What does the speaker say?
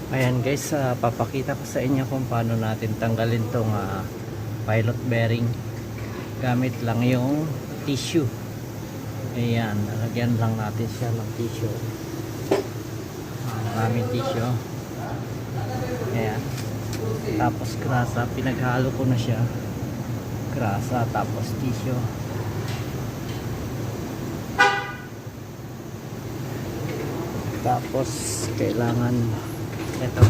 Ayan guys, papakita ko sa inyo kung paano natin tanggalin tong pilot bearing gamit lang yung tissue. Ayan, lalagyan lang natin siya ng tissue. Maraming tissue. Ayan. Tapos grasa, pinaghalo ko na siya. Grasa tapos tissue. Tapos kailangan ito